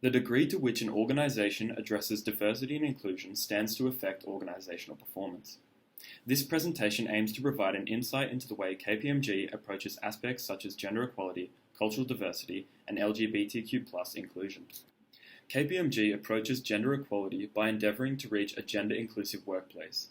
The degree to which an organization addresses diversity and inclusion stands to affect organizational performance. This presentation aims to provide an insight into the way KPMG approaches aspects such as gender equality, cultural diversity, and LGBTQ+ inclusion. KPMG approaches gender equality by endeavoring to reach a gender-inclusive workplace.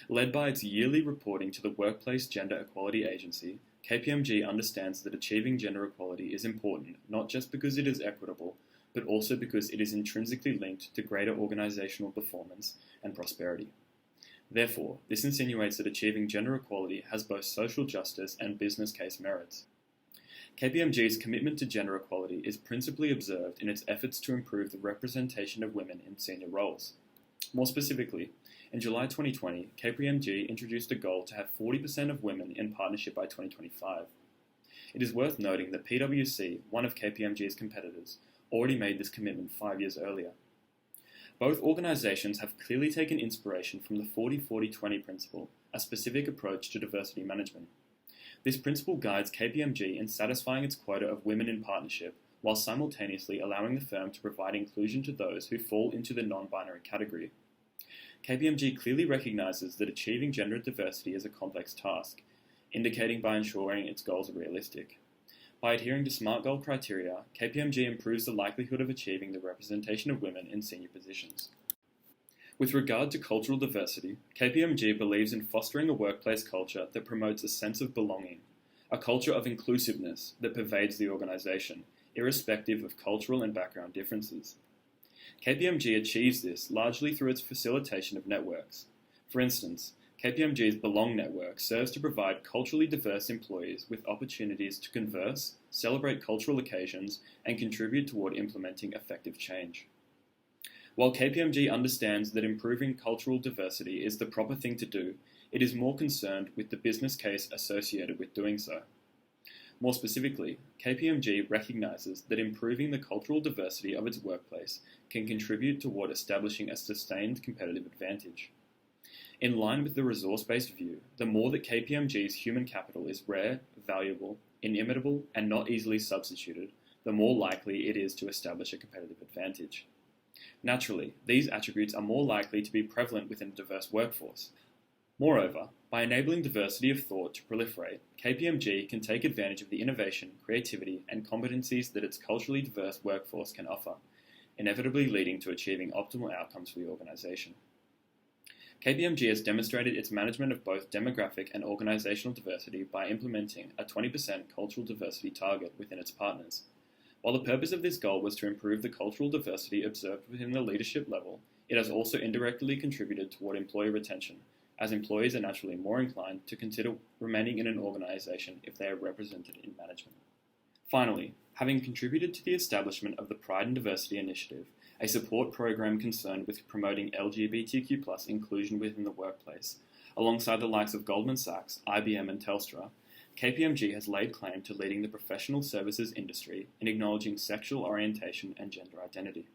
Led by its yearly reporting to the Workplace Gender Equality Agency, KPMG understands that achieving gender equality is important not just because it is equitable, but also because it is intrinsically linked to greater organizational performance and prosperity. Therefore, this insinuates that achieving gender equality has both social justice and business case merits. KPMG's commitment to gender equality is principally observed in its efforts to improve the representation of women in senior roles. More specifically, in July 2020, KPMG introduced a goal to have 40% of women in partnership by 2025. It is worth noting that PwC, one of KPMG's competitors, already made this commitment 5 years earlier. Both organizations have clearly taken inspiration from the 40-40-20 principle, a specific approach to diversity management. This principle guides KPMG in satisfying its quota of women in partnership, while simultaneously allowing the firm to provide inclusion to those who fall into the non-binary category. KPMG clearly recognizes that achieving gender diversity is a complex task, indicating by ensuring its goals are realistic. By adhering to SMART goal criteria, KPMG improves the likelihood of achieving the representation of women in senior positions. With regard to cultural diversity, KPMG believes in fostering a workplace culture that promotes a sense of belonging, a culture of inclusiveness that pervades the organization, irrespective of cultural and background differences. KPMG achieves this largely through its facilitation of networks. For instance, KPMG's Belong Network serves to provide culturally diverse employees with opportunities to converse, celebrate cultural occasions, and contribute toward implementing effective change. While KPMG understands that improving cultural diversity is the proper thing to do, it is more concerned with the business case associated with doing so. More specifically, KPMG recognizes that improving the cultural diversity of its workplace can contribute toward establishing a sustained competitive advantage. In line with the resource-based view, the more that KPMG's human capital is rare, valuable, inimitable, and not easily substituted, the more likely it is to establish a competitive advantage. Naturally, these attributes are more likely to be prevalent within a diverse workforce. Moreover, by enabling diversity of thought to proliferate, KPMG can take advantage of the innovation, creativity, and competencies that its culturally diverse workforce can offer, inevitably leading to achieving optimal outcomes for the organization. KPMG has demonstrated its management of both demographic and organizational diversity by implementing a 20% cultural diversity target within its partners. While the purpose of this goal was to improve the cultural diversity observed within the leadership level, it has also indirectly contributed toward employee retention, as employees are naturally more inclined to consider remaining in an organization if they are represented in management. Finally, having contributed to the establishment of the Pride and Diversity Initiative, a support program concerned with promoting LGBTQ+ inclusion within the workplace, alongside the likes of Goldman Sachs, IBM, and Telstra, KPMG has laid claim to leading the professional services industry in acknowledging sexual orientation and gender identity.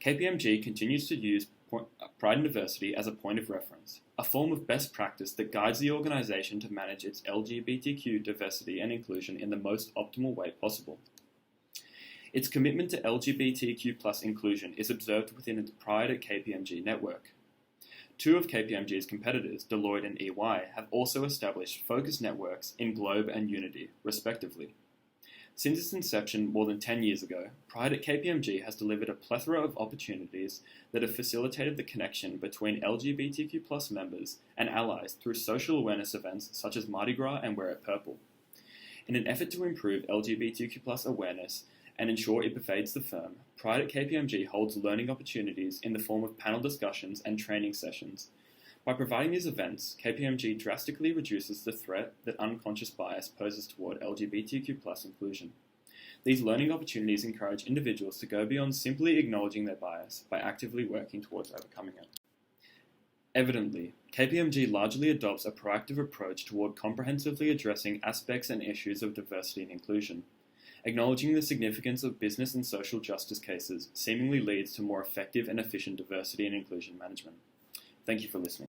KPMG continues to use Pride and Diversity as a point of reference, a form of best practice that guides the organization to manage its LGBTQ diversity and inclusion in the most optimal way possible. Its commitment to LGBTQ+ inclusion is observed within its Pride at KPMG network. Two of KPMG's competitors, Deloitte and EY, have also established focus networks in Globe and Unity, respectively. Since its inception more than 10 years ago, Pride at KPMG has delivered a plethora of opportunities that have facilitated the connection between LGBTQ+ members and allies through social awareness events such as Mardi Gras and Wear It Purple. In an effort to improve LGBTQ+ awareness and ensure it pervades the firm, Pride at KPMG holds learning opportunities in the form of panel discussions and training sessions. By providing these events, KPMG drastically reduces the threat that unconscious bias poses toward LGBTQ+ inclusion. These learning opportunities encourage individuals to go beyond simply acknowledging their bias by actively working towards overcoming it. Evidently, KPMG largely adopts a proactive approach toward comprehensively addressing aspects and issues of diversity and inclusion. Acknowledging the significance of business and social justice cases seemingly leads to more effective and efficient diversity and inclusion management. Thank you for listening.